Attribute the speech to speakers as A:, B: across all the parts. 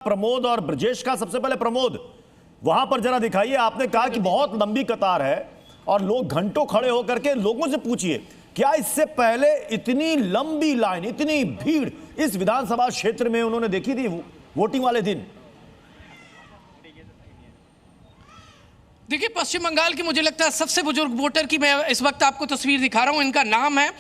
A: प्रमोद और ब्रजेश का। सबसे पहले प्रमोद, वहां पर जरा दिखाइए। आपने कहा कि बहुत लंबी कतार है और लोग घंटों खड़े होकर के लोगों से पूछिए, क्या इससे पहले इतनी लंबी लाइन, इतनी भीड़ इस विधानसभा क्षेत्र में उन्होंने देखी थी वोटिंग वाले दिन?
B: देखिए, पश्चिम बंगाल की मुझे लगता है सबसे बुजुर्ग वोटर की मैं इस वक्त आपको तस्वीर दिखा रहा हूं। इनका नाम है,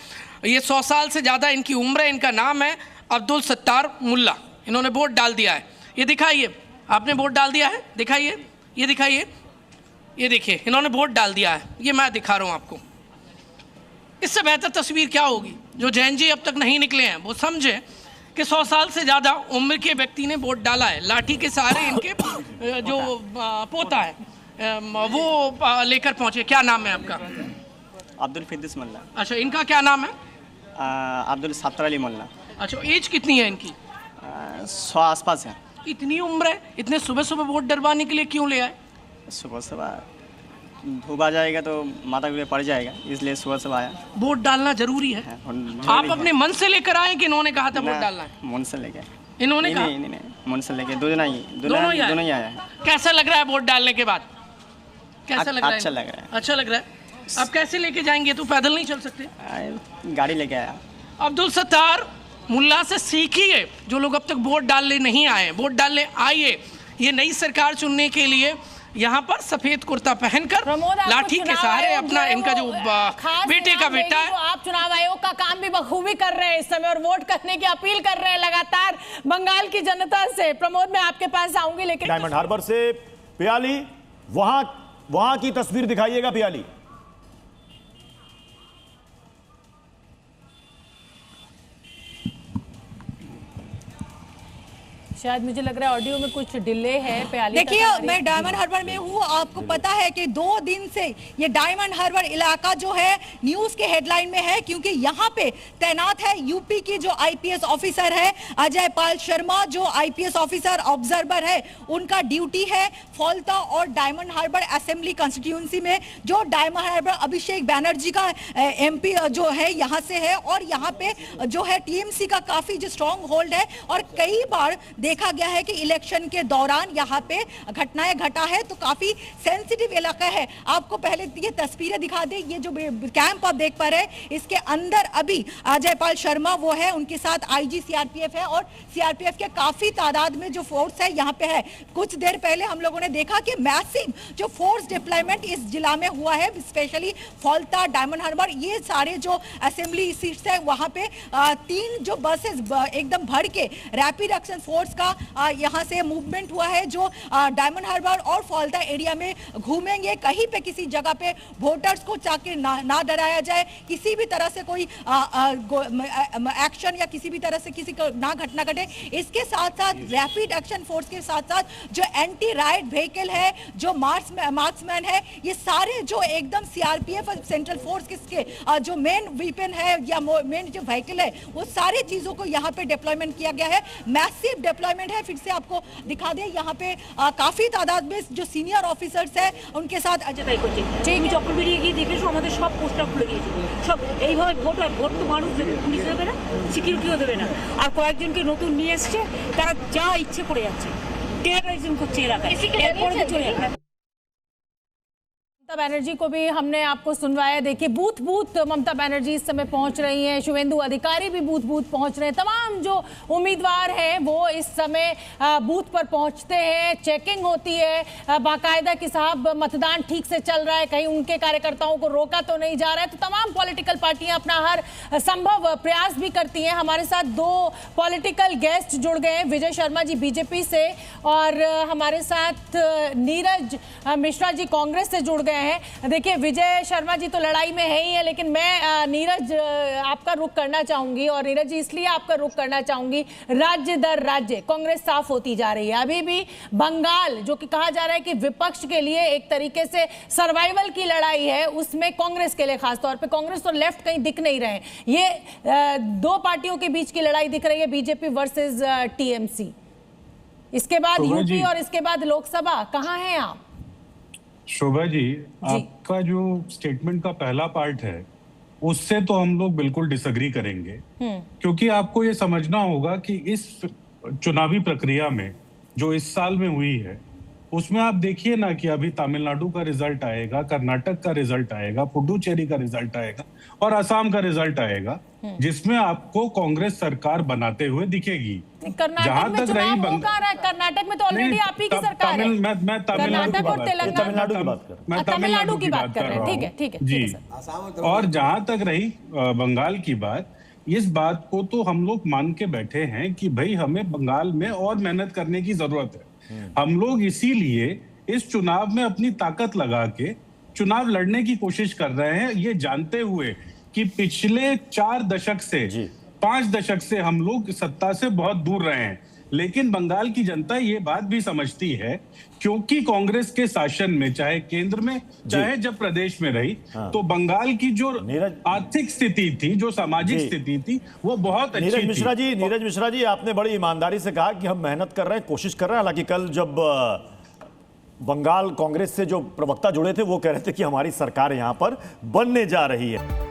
B: ये 100 साल से ज्यादा इनकी उम्र है। इनका नाम है अब्दुल सत्तार मुल्ला। इन्होंने वोट डाल दिया है। ये दिखाइए, आपने वोट डाल दिया है, दिखाइए, ये दिखाइए, ये देखिए, इन्होंने वोट डाल दिया है। ये मैं दिखा रहा हूं आपको। इससे बेहतर तस्वीर क्या होगी? जो जैन जी अब तक नहीं निकले हैं वो समझे कि 100 साल से ज़्यादा उम्र के व्यक्ति ने वोट डाला है। लाठी के सहारे इनके जो पोता है वो लेकर पहुंचे। क्या नाम है आपका?
C: अब्दुल फिद्दीस मोल्ला।
B: अच्छा, इनका क्या नाम है?
C: अब्दुल सत्तार अली मोल्ला।
B: अच्छा, एज कितनी है इनकी?
C: 100 आसपास है।
B: इतनी उम्र है, इतने सुबह सुबह वोट डलवाने के लिए क्यों ले आए?
C: सुबह सुबह धूप आ जाएगा तो माथा के लिए पड़ जाएगा, इसलिए सुबह सुबह आया।
B: वोट डालना जरूरी है। आप अपने मन से लेकर आए कि इन्होंने कहा था वोट डालना है?
C: मन से लेके।
B: इन्होंने कहा?
C: नहीं, मन से लेके। दोनों ही आया है।
B: कैसा लग रहा है वोट डालने के बाद? कैसा लग रहा है?
C: अच्छा लग रहा है।
B: अच्छा लग रहा है। अब कैसे लेके जाएंगे? तो पैदल नहीं चल सकते।
C: गाड़ी लेके आया।
B: अब्दुल सत्तार मुल्ला से सीखिए। जो लोग अब तक वोट डालने नहीं आए, वोट डालने आइए। ये नई सरकार चुनने के लिए यहाँ पर सफेद कुर्ता पहनकर लाठी के सहारे अपना इनका जो बेटे का बेटा है।
D: तो आप चुनाव आयोग का काम भी बखूबी कर रहे हैं इस समय और वोट करने की अपील कर रहे हैं लगातार बंगाल की जनता से। प्रमोद, मैं आपके पास आऊंगी, लेकिन
A: डायमंड हार्बर से पियाली, वहां की तस्वीर दिखाइएगा पियाली।
D: शायद मुझे लग रहा है ऑडियो में कुछ डिले है।
E: देखिए, मैं डायमंड हार्बर में हूँ। आपको पता है कि 2 दिन से ये डायमंड हार्बर इलाका जो है न्यूज के हेडलाइन में है, क्योंकि यहाँ पे तैनात है यूपी की जो आईपीएस ऑफिसर है अजय पाल शर्मा, जो आईपीएस ऑफिसर ऑब्जर्वर है। उनका ड्यूटी है फौलता और डायमंड हार्बर असेंबली कंस्टिट्यूंसी में। जो डायमंड हार्बर अभिषेक बैनर्जी का एमपी जो है यहाँ से है, और यहाँ पे जो है टीएमसी का काफी जो स्ट्रॉन्ग होल्ड है। और कई बार देखा गया है कि इलेक्शन के दौरान यहाँ पे घटनाएं घटा है, तो काफी सेंसिटिव इलाका है। आपको पहले ये तस्वीरें दिखा दे। ये जो कैंप आप देख पा रहे हैं, इसके अंदर अभी अजय पाल शर्मा वो है, उनके साथ आईजी सीआरपीएफ है और सीआरपीएफ के काफी तादाद में जो फोर्स है यहाँ पे है। कुछ देर पहले हम लोगों ने देखा कि मैसिव जो फोर्स डिप्लॉयमेंट इस जिला में हुआ है, स्पेशली फौलता, डायमंड हार्बर, ये सारे जो असेंबली सीट्स है वहां पे 3 जो बसेस एकदम भर के रैपिड एक्शन फोर्स का यहाँ से मूवमेंट हुआ है, जो डायमंड हार्बर और फौलता एरिया में घूमेंगे। कहीं पे किसी जगह पे वोटर्स को जाके ना डराया जाए, किसी भी तरह से कोई एक्शन या किसी भी तरह से किसी को ना घटना घटे। इसके साथ साथ रैपिड एक्शन फोर्स के साथ साथ जो एंटी राइट व्हीकल है, जो मार्क्समैन है, ये सारे जो एकदम सीआरपीएफ और सेंट्रल फोर्स के जो मेन वेपन है या मेन जो व्हीकल है, वो सारी चीजों को यहाँ पे डिप्लॉयमेंट किया गया है। मैसिव डिप्लॉयमेंट है। फिर से आपको दिखा दे, यहाँ पे काफी तादाद में जो सीनियर ऑफिसर्स है उनके साथ अजय
F: যখন বেরিয়ে গিয়ে দেখেছো আমাদের সব পোস্টার খুলে দিয়েছে। সব এইভাবে ভোট তো মানুষ দেবে, পুলিশ দেবে না, সিকিউরিটিও দেবে না। আর কয়েকজনকে নতুন নিয়ে এসছে, তারা যা ইচ্ছে করে যাচ্ছে, টেররিজম করছে এলাকায়। এরপরে তো চলে যাবে।
D: ममता बनर्जी को भी हमने आपको सुनवाया। देखिए, बूथ बूथ ममता बनर्जी इस समय पहुंच रही हैं, शुभेंदु अधिकारी भी बूथ बूथ पहुंच रहे हैं। तमाम जो उम्मीदवार हैं वो इस समय बूथ पर पहुंचते हैं, चेकिंग होती है बाकायदा कि साहब मतदान ठीक से चल रहा है, कहीं उनके कार्यकर्ताओं को रोका तो नहीं जा रहा है। तो तमाम पॉलिटिकल पार्टियां अपना हर संभव प्रयास भी करती हैं। हमारे साथ 2 पॉलिटिकल गेस्ट जुड़ गए हैं, विजय शर्मा जी बीजेपी से और हमारे साथ नीरज मिश्रा जी कांग्रेस से जुड़ गए हैं। देखिए, विजय शर्मा जी तो लड़ाई में है ही है, लेकिन मैं नीरज आपका रुख करना चाहूंगी। और नीरज जी, इसलिए आपका रुख करना चाहूंगी, राज्य दर राज्य कांग्रेस साफ होती जा रही है। अभी भी बंगाल, जो कि कहा जा रहा है कि विपक्ष के लिए एक तरीके से सर्वाइवल की लड़ाई है, उसमें कांग्रेस के लिए खासतौर पर कांग्रेस और लेफ्ट कहीं दिख नहीं रहे। ये 2 पार्टियों के बीच की लड़ाई दिख रही है, बीजेपी वर्सेस टीएमसी। इसके बाद यूपी और इसके बाद लोकसभा। कहाँ हैं आप?
G: शोभा जी, आपका जो स्टेटमेंट का पहला पार्ट है उससे तो हम लोग बिल्कुल डिसएग्री करेंगे, क्योंकि आपको ये समझना होगा कि इस चुनावी प्रक्रिया में जो इस साल में हुई है, उसमें आप देखिए ना कि अभी तमिलनाडु का रिजल्ट आएगा, कर्नाटक का रिजल्ट आएगा, पुडुचेरी का रिजल्ट आएगा और असम का रिजल्ट आएगा, जिसमें आपको कांग्रेस सरकार बनाते हुए दिखेगी।
D: कर्नाटक में चुनाव हो कहाँ रहा है? कर्नाटक में तो ऑलरेडी आप ही की सरकार है।
G: मैं
D: कर्नाटक और तेलंगाना,
A: तमिलनाडु की बात कर रहा हूं।
D: तमिलनाडु की बात कर रहे हैं। ठीक है, ठीक है
G: जी।
D: सर।
G: और जहां तक रही बंगाल की बात, इस बात को तो हम लोग मान के बैठे हैं कि भाई हमें बंगाल में और मेहनत करने की जरूरत है। हम लोग इसीलिए इस चुनाव में अपनी ताकत लगा के चुनाव लड़ने की कोशिश कर रहे हैं, ये जानते हुए कि पिछले 4 दशक से 5 दशक से हम लोग सत्ता से बहुत दूर रहे हैं। लेकिन बंगाल की जनता ये बात भी समझती है, क्योंकि कांग्रेस के शासन में, चाहे केंद्र में चाहे जब प्रदेश में रही, तो बंगाल की जो आर्थिक स्थिति थी, जो सामाजिक स्थिति थी, वो बहुत अच्छी थी।
A: नीरज मिश्रा जी, आपने बड़ी ईमानदारी से कहा कि हम मेहनत कर रहे हैं, कोशिश कर रहे हैं। हालांकि कल जब बंगाल कांग्रेस से जो प्रवक्ता जुड़े थे, वो कह रहे थे कि हमारी सरकार यहां पर बनने जा रही है।